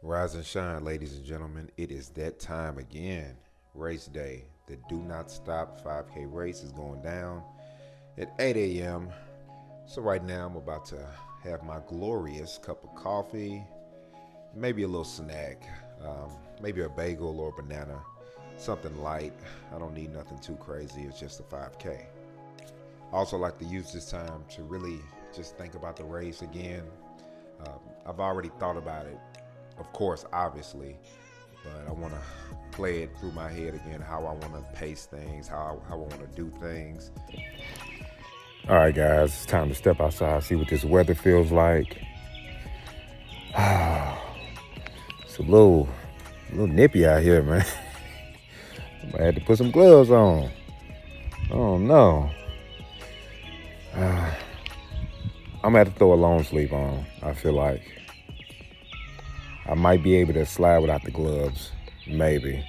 Rise and shine, ladies and gentlemen. It is that time again. Race day. The Do Not Stop 5K race is going down at 8 a.m. So, right now, I'm about to have my glorious cup of coffee, maybe a little snack, maybe a bagel or a banana, something light. I don't need nothing too crazy. It's just a 5K. I also like to use this time to really just think about the race again. I've already thought about it, of course, obviously, but I want to play it through my head again, how I want to pace things, how I want to do things. All right, guys, it's time to step outside, see what this weather feels like. It's a little nippy out here, man. I might have to put some gloves on. Oh, no. I'm gonna have to throw a long sleeve on. I feel like I might be able to slide without the gloves. Maybe.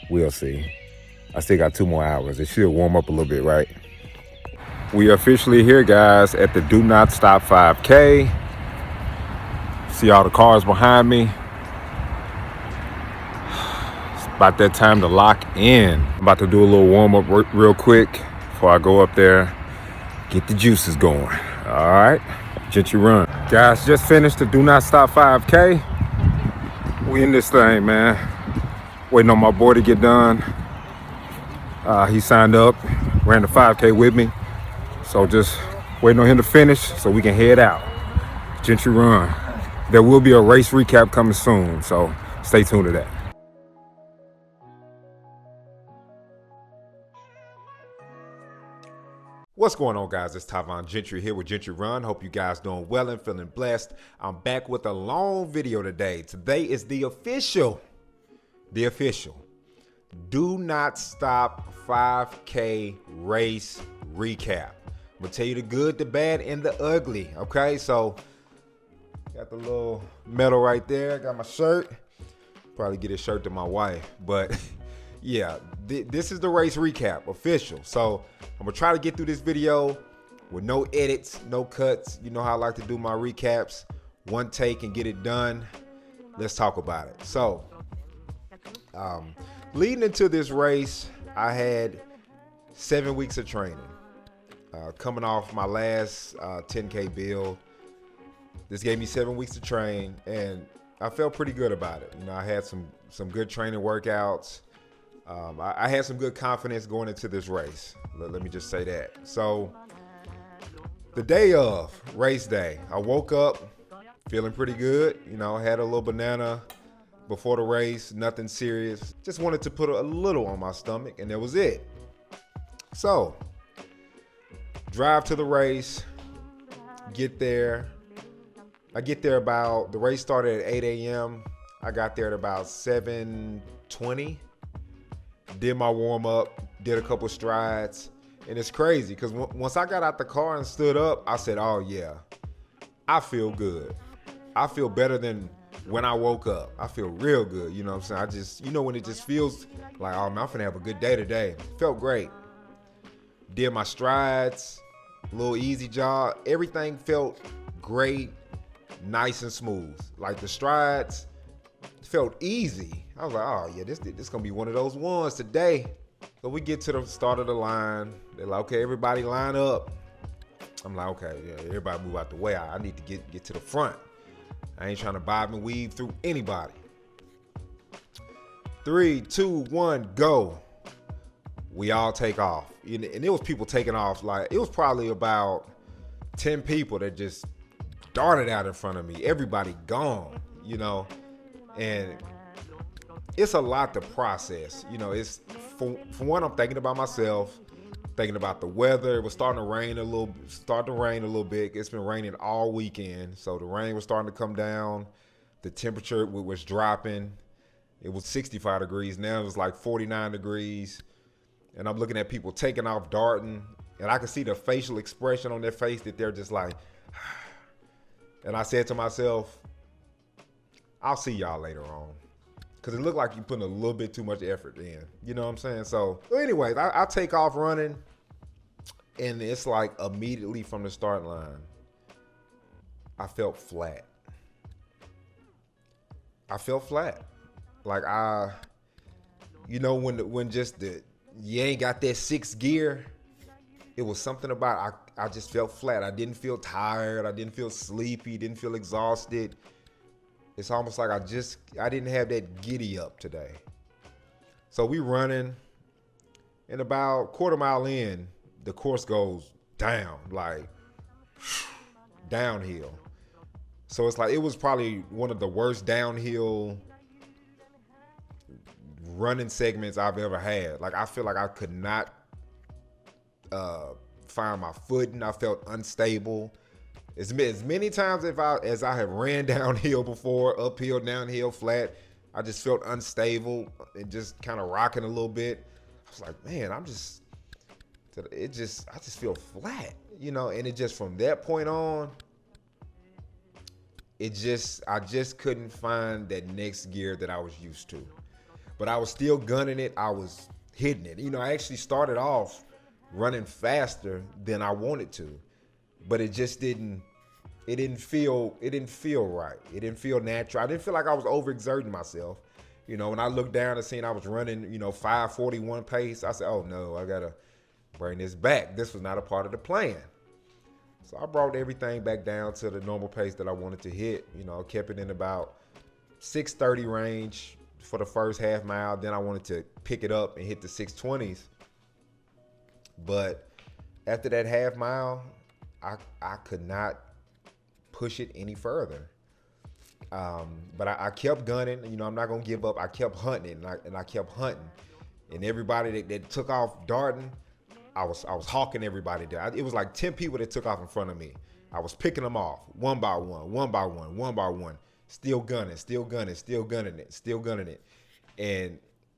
We'll see. I still got 2 more hours. It should warm up a little bit, right? We are officially here, guys, at the Do Not Stop 5K. See all the cars behind me. It's about that time to lock in. I'm about to do a little warm up real quick before I go up there. Get the juices going. All right, Gentry Run. Guys, just finished the Do Not Stop 5K. We in this thing, man. Waiting on my boy to get done. He signed up, ran the 5K with me. So just waiting on him to finish so we can head out. Gentry Run. There will be a race recap coming soon, so stay tuned to that. What's going on, guys? It's Tavon Gentry here with Gentry Run. Hope you guys doing well and feeling blessed. I'm back with a long video today. Today is the official Do Not Stop 5K race recap. I'm gonna tell you the good, the bad, and the ugly. Okay, so got the little medal right there. Got my shirt. Probably get a shirt to my wife, but yeah, this is the race recap, official. So I'm gonna try to get through this video with no edits, no cuts. You know how I like to do my recaps. One take and get it done. Let's talk about it. So, leading into this race, I had 7 weeks of training. Coming off my last 10K build, this gave me 7 weeks to train, and I felt pretty good about it. You know, I had some good training workouts. I had some good confidence going into this race. Let me just say that. So the day of race day, I woke up feeling pretty good. You know, had a little banana before the race, nothing serious. Just wanted to put a little on my stomach, and that was it. So drive to the race, get there. I get there about, the race started at 8 a.m. I got there at about 7:20. Did my warm up, did a couple strides, and it's crazy because once I got out the car and stood up, I said, oh yeah, I feel good. I feel better than when I woke up. I feel real good, you know what I'm saying? You know when it just feels like, oh man, I'm finna have a good day today. Felt great. Did my strides, little easy jog. Everything felt great, nice and smooth. Like the strides felt easy. I was like, oh yeah, this gonna be one of those ones today. So we get to the start of the line. They're like, okay, everybody line up. I'm like, okay, yeah, everybody move out the way. I need to get to the front. I ain't trying to bob and weave through anybody. 3, 2, 1, go. We all take off. And it was people taking off. Like, it was probably about 10 people that just darted out in front of me. Everybody gone, you know. And it's a lot to process. You know, it's for one, I'm thinking about myself, thinking about the weather. It was starting to rain a little bit. It's been raining all weekend. So the rain was starting to come down. The temperature was dropping. It was 65 degrees. Now it was like 49 degrees. And I'm looking at people taking off, darting. And I can see the facial expression on their face that they're just like, and I said to myself, I'll see y'all later on. Because it looked like you're putting a little bit too much effort in. You know what I'm saying? So anyways, I take off running. And it's like immediately from the start line, I felt flat. I felt flat. Like when just you ain't got that sixth gear. It was something about I just felt flat. I didn't feel tired. I didn't feel sleepy. Didn't feel exhausted. It's almost like I didn't have that giddy up today. So we running, and about quarter mile in, the course goes down, like downhill. So it's like it was probably one of the worst downhill running segments I've ever had. Like I feel like I could not find my footing. I felt unstable. As many times as I have ran downhill before, uphill, downhill, flat, I just felt unstable and just kind of rocking a little bit. I was like, man, I just feel flat, and it just from that point on, I just couldn't find that next gear that I was used to. But I was still gunning it. I was hitting it. I actually started off running faster than I wanted to, but it didn't feel right. It didn't feel natural. I didn't feel like I was overexerting myself. When I looked down and seen I was running, 5:41 pace, I said, oh no, I gotta bring this back. This was not a part of the plan. So I brought everything back down to the normal pace that I wanted to hit. Kept it in about 6:30 range for the first half mile. Then I wanted to pick it up and hit the 6:20s. But after that half mile, I could not push it any further. But I kept gunning. I'm not gonna give up. I kept hunting and I kept hunting. And everybody that took off darting, I was hawking everybody there. It was like 10 people that took off in front of me. I was picking them off one by one, one by one, one by one. Still gunning, still gunning, still gunning it, still gunning it. And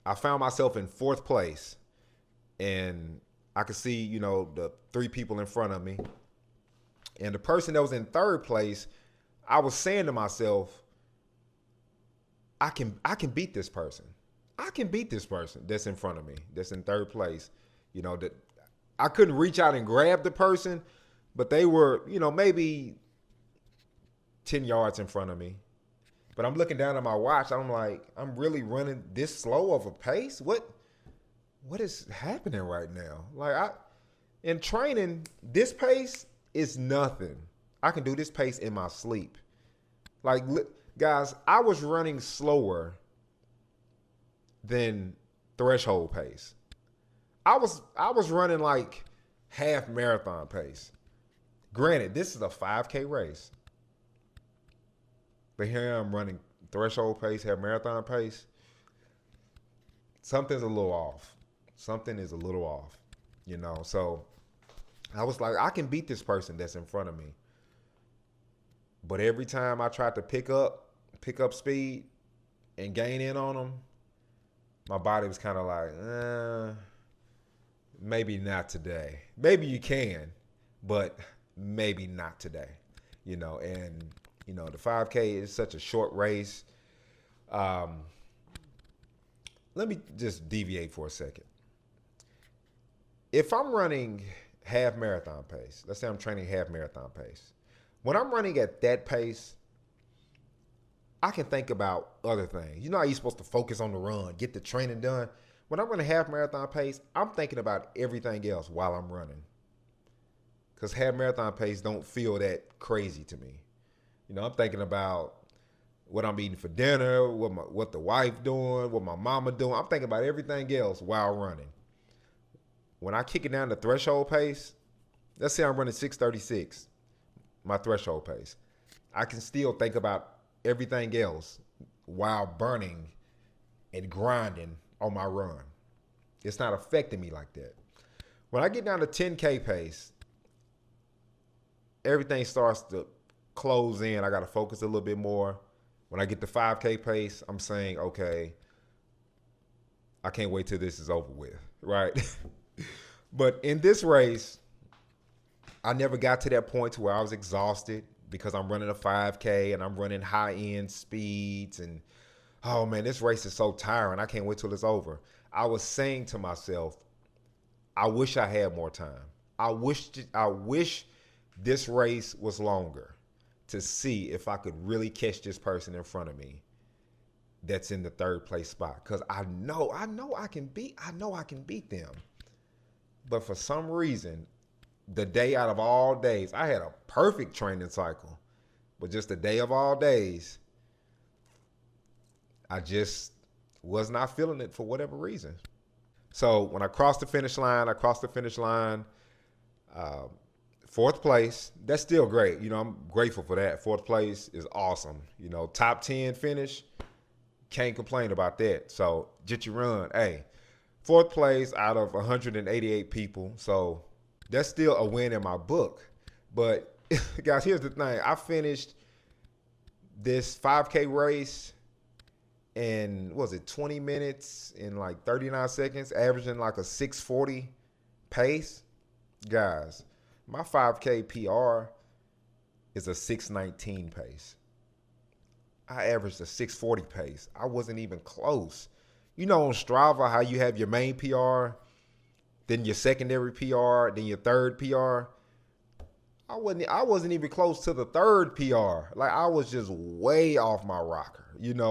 I found myself in 4th place. And I could see, the 3 people in front of me. And the person that was in 3rd place, I was saying to myself, I can beat this person. I can beat this person that's in front of me, that's in 3rd place. That I couldn't reach out and grab the person, but they were, maybe 10 yards in front of me. But I'm looking down at my watch. I'm like, I'm really running this slow of a pace? What is happening right now? Like in training, this pace is nothing. I can do this pace in my sleep. Like, guys, I was running slower than threshold pace. I was running like half marathon pace. Granted, this is a 5K race. But here I'm running threshold pace, half marathon pace. Something's a little off. Something is a little off, So I was like, I can beat this person that's in front of me. But every time I tried to pick up speed and gain in on them, my body was kind of like, maybe not today. Maybe you can, but maybe not today, And the 5K is such a short race. Let me just deviate for a second. If I'm running half marathon pace, let's say I'm training half marathon pace. When I'm running at that pace, I can think about other things. How you're supposed to focus on the run, get the training done. When I'm running half marathon pace, I'm thinking about everything else while I'm running. Because half marathon pace don't feel that crazy to me. I'm thinking about what I'm eating for dinner, what the wife doing, what my mama doing. I'm thinking about everything else while running. When I kick it down to threshold pace, let's say I'm running 6:36, my threshold pace. I can still think about everything else while burning and grinding on my run. It's not affecting me like that. When I get down to 10K pace, everything starts to close in. I got to focus a little bit more. When I get to 5K pace, I'm saying, okay, I can't wait till this is over with, right? But in this race, I never got to that point to where I was exhausted because I'm running a 5K and I'm running high-end speeds and, oh man, this race is so tiring. I can't wait till it's over. I was saying to myself, I wish I had more time. I wish this race was longer to see if I could really catch this person in front of me that's in the third place spot. Cause I know I can beat them. But for some reason, the day out of all days, I had a perfect training cycle. But just the day of all days, I just was not feeling it for whatever reason. So when I crossed the finish line, uh, fourth place. That's still great. I'm grateful for that. Fourth place is awesome. Top 10 finish, can't complain about that. So get your run. Hey, fourth place out of 188 people. So that's still a win in my book. But guys, here's the thing. I finished this 5K race in, 20 minutes in like 39 seconds, averaging like a 6:40 pace. Guys, my 5K PR is a 6:19 pace. I averaged a 6:40 pace. I wasn't even close. On Strava, how you have your main PR, then your secondary PR, then your third PR. I wasn't even close to the third PR. Like, I was just way off my rocker,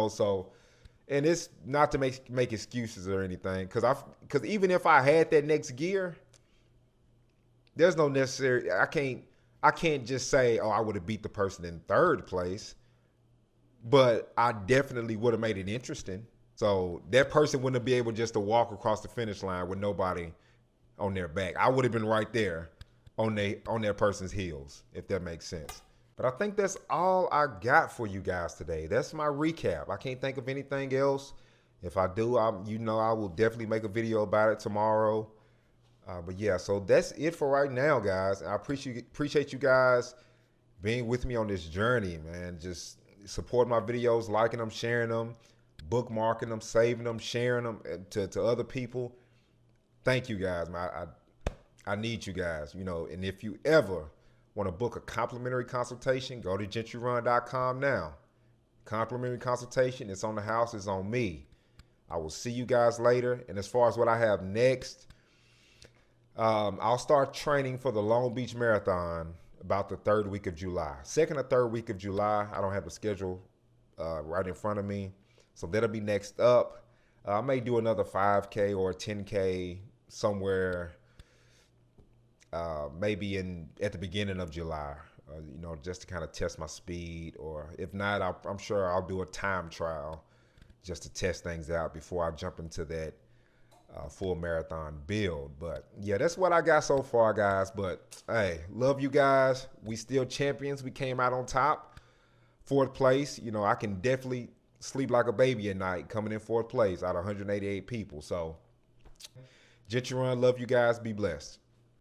so, and it's not to make excuses or anything, because even if I had that next gear, there's no necessary, I can't just say, oh, I would have beat the person in third place, but I definitely would have made it interesting. So that person wouldn't be able just to walk across the finish line with nobody on their back. I would have been right there on their person's heels, if that makes sense. But I think that's all I got for you guys today. That's my recap. I can't think of anything else. If I do, I will definitely make a video about it tomorrow. But yeah, so that's it for right now, guys. I appreciate you guys being with me on this journey, man. Just support my videos, liking them, sharing them, bookmarking them, saving them, sharing them to other people. Thank you guys, man. I need you guys, and if you ever want to book a complimentary consultation, go to gentryrun.com now. Complimentary consultation, it's on the house, it's on me. I will see you guys later. And as far as what I have next, I'll start training for the Long Beach Marathon about the third week of July. Second or third week of July. I don't have the schedule right in front of me. So that'll be next up. I may do another 5K or 10K somewhere, maybe at the beginning of July, just to kind of test my speed. Or if not, I'm sure I'll do a time trial just to test things out before I jump into that full marathon build. But yeah, that's what I got so far, guys. But hey, love you guys. We still champions. We came out on top, fourth place. I can definitely sleep like a baby at night coming in fourth place out of 188 people. So Gentry Run, love you guys. Be blessed.